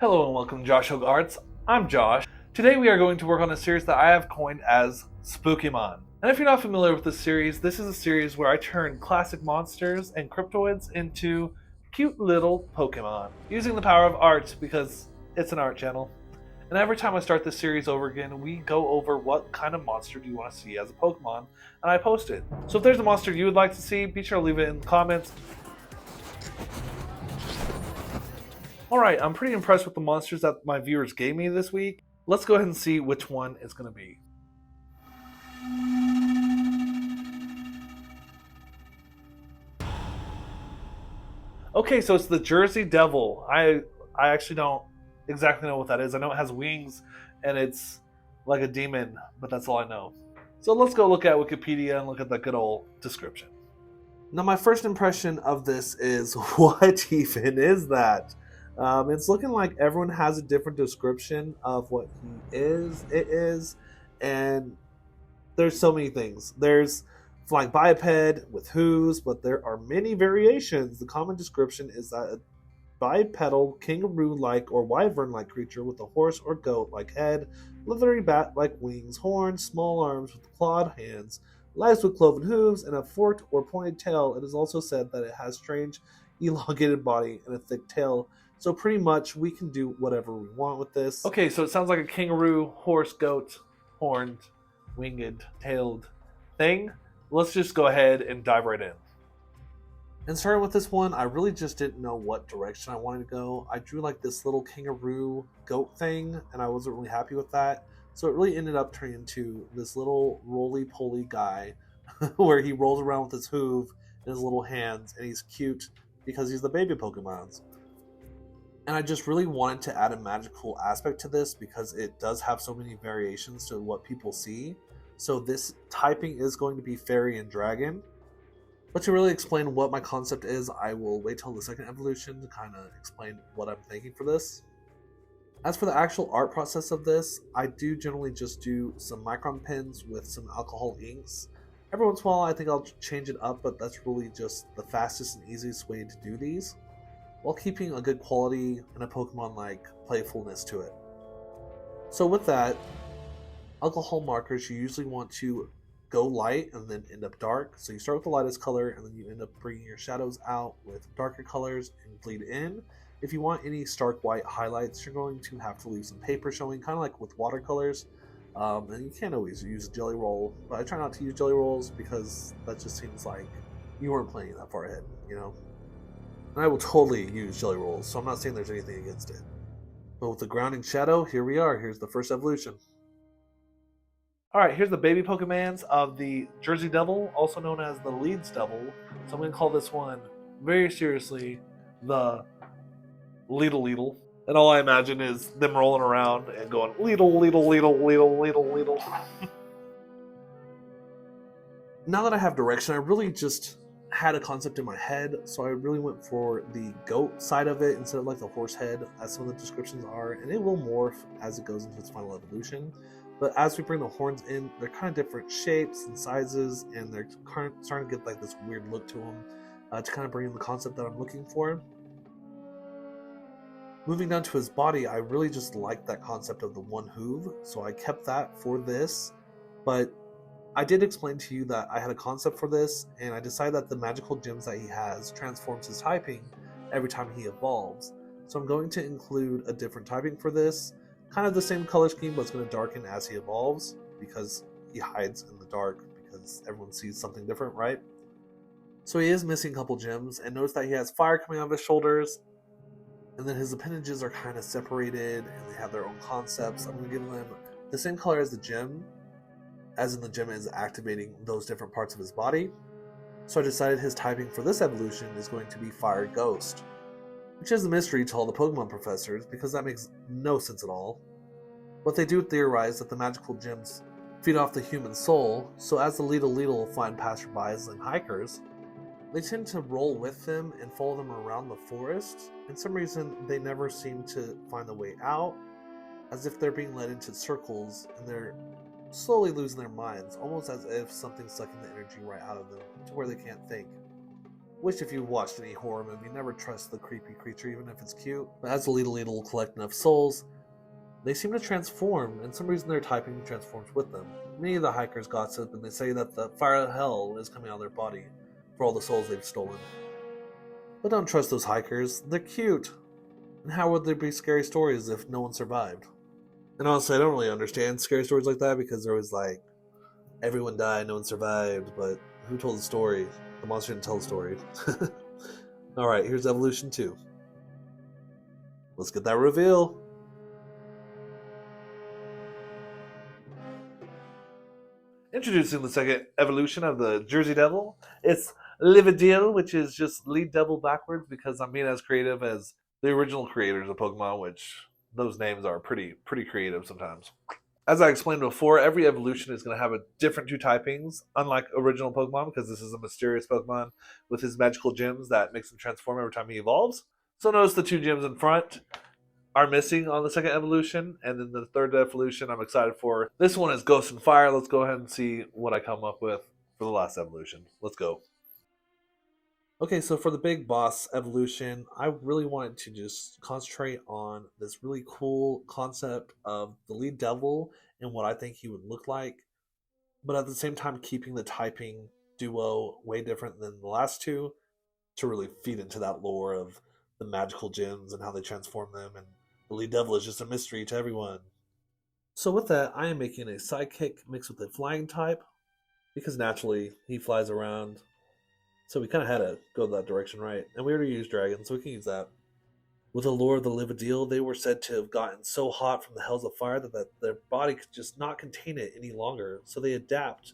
Hello and welcome to Josh Hogge Arts. I'm Josh. Today we are going to work on a series that I have coined as Spookemon. And if you're not familiar with this series is a series where I turn classic monsters and cryptoids into cute little Pokemon, using the power of art because it's an art channel. And every time I start this series over again, we go over what kind of monster do you want to see as a Pokemon, and I post it. So if there's a monster you would like to see, be sure to leave it in the comments. Alright, I'm pretty impressed with the monsters that my viewers gave me this week. Let's go ahead and see which one it's going to be. Okay, so it's the Jersey Devil. I actually don't exactly know what that is. I know it has wings and it's like a demon, but that's all I know. So let's go look at Wikipedia and look at the good old description. Now my first impression of this is, what even is that? It's looking like everyone has a different description of what it is, and there's so many things. There's flying biped with hooves, but there are many variations. The common description is that a bipedal, kangaroo-like or wyvern-like creature with a horse or goat-like head, leathery bat-like wings, horns, small arms with clawed hands, lives with cloven hooves, and a forked or pointed tail. It is also said that it has strange, elongated body and a thick tail. So pretty much we can do whatever we want with this. Okay, so it sounds like a kangaroo, horse, goat, horned, winged, tailed thing. Let's just go ahead and dive right in. And starting with this one, I really just didn't know what direction I wanted to go. I drew like this little kangaroo goat thing, and I wasn't really happy with that. So it really ended up turning into this little roly-poly guy where he rolls around with his hoof and his little hands, and he's cute because he's the baby Pokemons. And I just really wanted to add a magical aspect to this because it does have so many variations to what people see. So this typing is going to be fairy and dragon. But to really explain what my concept is, I will wait till the second evolution to kind of explain what I'm thinking for this. As for the actual art process of this, I do generally just do some Micron pens with some alcohol inks. Every once in a while I think I'll change it up, but that's really just the fastest and easiest way to do these, while keeping a good quality and a Pokemon-like playfulness to it. So with that, alcohol markers, you usually want to go light and then end up dark. So you start with the lightest color and then you end up bringing your shadows out with darker colors and bleed in. If you want any stark white highlights, you're going to have to leave some paper showing, kind of like with watercolors. And you can't always use Jelly Roll, but I try not to use Jelly Rolls because that just seems like you weren't planning that far ahead, you know? And I will totally use Jelly Rolls, so I'm not saying there's anything against it. But with the grounding shadow, here we are. Here's the first evolution. Alright, here's the baby Pokemons of the Jersey Devil, also known as the Leeds Devil. So I'm going to call this one, very seriously, the Leedle. And all I imagine is them rolling around and going, Leedle. Now that I have direction, I really just had a concept in my head, so I really went for the goat side of it instead of like the horse head, as some of the descriptions are, and it will morph as it goes into its final evolution. But as we bring the horns in, they're kind of different shapes and sizes, and they're kind of starting to get like this weird look to them to kind of bring in the concept that I'm looking for. Moving down to his body, I really just liked that concept of the one hoof, so I kept that for this, but I did explain to you that I had a concept for this, and I decided that the magical gems that he has transforms his typing every time he evolves. So I'm going to include a different typing for this, kind of the same color scheme, but it's going to darken as he evolves, because he hides in the dark, because everyone sees something different, right? So he is missing a couple gems, and notice that he has fire coming out of his shoulders, and then his appendages are kind of separated, and they have their own concepts. I'm going to give them the same color as the gem, as in the gem is activating those different parts of his body. So I decided his typing for this evolution is going to be Fire Ghost, which is a mystery to all the Pokemon professors because that makes no sense at all. But they do theorize that the magical gems feed off the human soul, so as the Leedle find passerbys and hikers, they tend to roll with them and follow them around the forest. For some reason, they never seem to find the way out, as if they're being led into circles and they're slowly losing their minds, almost as if something's sucking the energy right out of them to where they can't think. Wish if you've watched any horror movie, never trust the creepy creature even if it's cute. But as the lead will collect enough souls, they seem to transform, and some reason their typing transforms with them. Many of the hikers gossip, and they say that the fire of hell is coming out of their body for all the souls they've stolen. But don't trust those hikers, they're cute. And how would there be scary stories if no one survived? And honestly, I don't really understand scary stories like that because they're always like, everyone died, no one survived, but who told the story? The monster didn't tell the story. Alright, here's Evolution 2. Let's get that reveal. Introducing the second evolution of the Jersey Devil. It's Lividil, which is just lead devil backwards because I'm being as creative as the original creators of Pokemon, which those names are pretty creative sometimes. As I explained before, every evolution is going to have a different two typings, unlike original Pokemon, because this is a mysterious Pokemon with his magical gems that makes him transform every time he evolves. So notice the two gems in front are missing on the second evolution, and then the third evolution I'm excited for. This one is Ghost and Fire. Let's go ahead and see what I come up with for the last evolution. Let's go. Okay, so for the big boss evolution, I really wanted to just concentrate on this really cool concept of the lead devil and what I think he would look like, but at the same time keeping the typing duo way different than the last two to really feed into that lore of the magical gems and how they transform them, and the lead devil is just a mystery to everyone. So with that, I am making a sidekick mixed with a flying type, because naturally he flies around. So we kind of had to go that direction, right? And we already used dragons, so we can use that. With the lore of the Lividil, they were said to have gotten so hot from the hells of fire that their body could just not contain it any longer. So they adapt,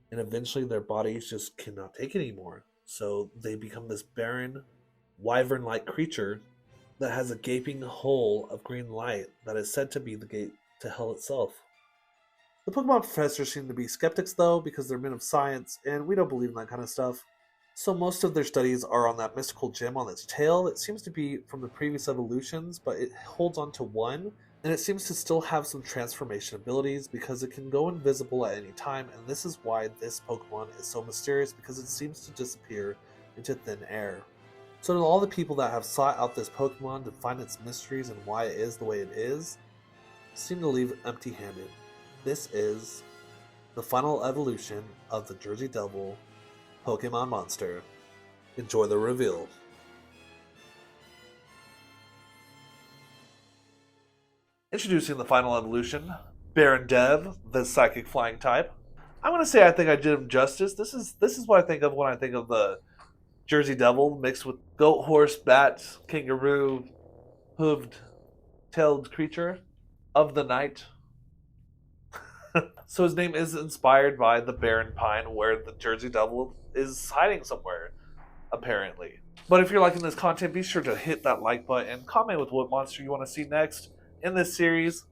and eventually their bodies just cannot take it anymore. So they become this barren, wyvern-like creature that has a gaping hole of green light that is said to be the gate to hell itself. The Pokemon professors seem to be skeptics, though, because they're men of science, and we don't believe in that kind of stuff. So most of their studies are on that mystical gem on its tail. It seems to be from the previous evolutions, but it holds on to one, and it seems to still have some transformation abilities because it can go invisible at any time, and this is why this Pokemon is so mysterious, because it seems to disappear into thin air. So to all the people that have sought out this Pokemon to find its mysteries and why it is the way it is, seem to leave empty-handed. This is the final evolution of the Jersey Devil Pokemon monster. Enjoy the reveal. Introducing the final evolution, Baron Dev, the psychic flying type. I'm gonna say I think I did him justice. This is what I think of when I think of the Jersey Devil mixed with goat, horse, bat, kangaroo, hooved, tailed creature of the night. So his name is inspired by the barren pine where the Jersey Devil is hiding somewhere, apparently. But if you're liking this content, be sure to hit that like button, comment with what monster you want to see next in this series.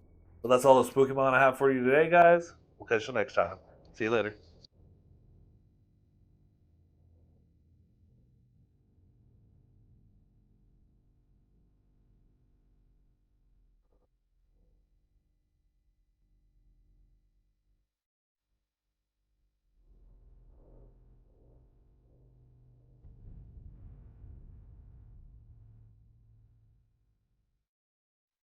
But that's all the Spookemon I have for you today, guys. We'll catch you next time. See you later.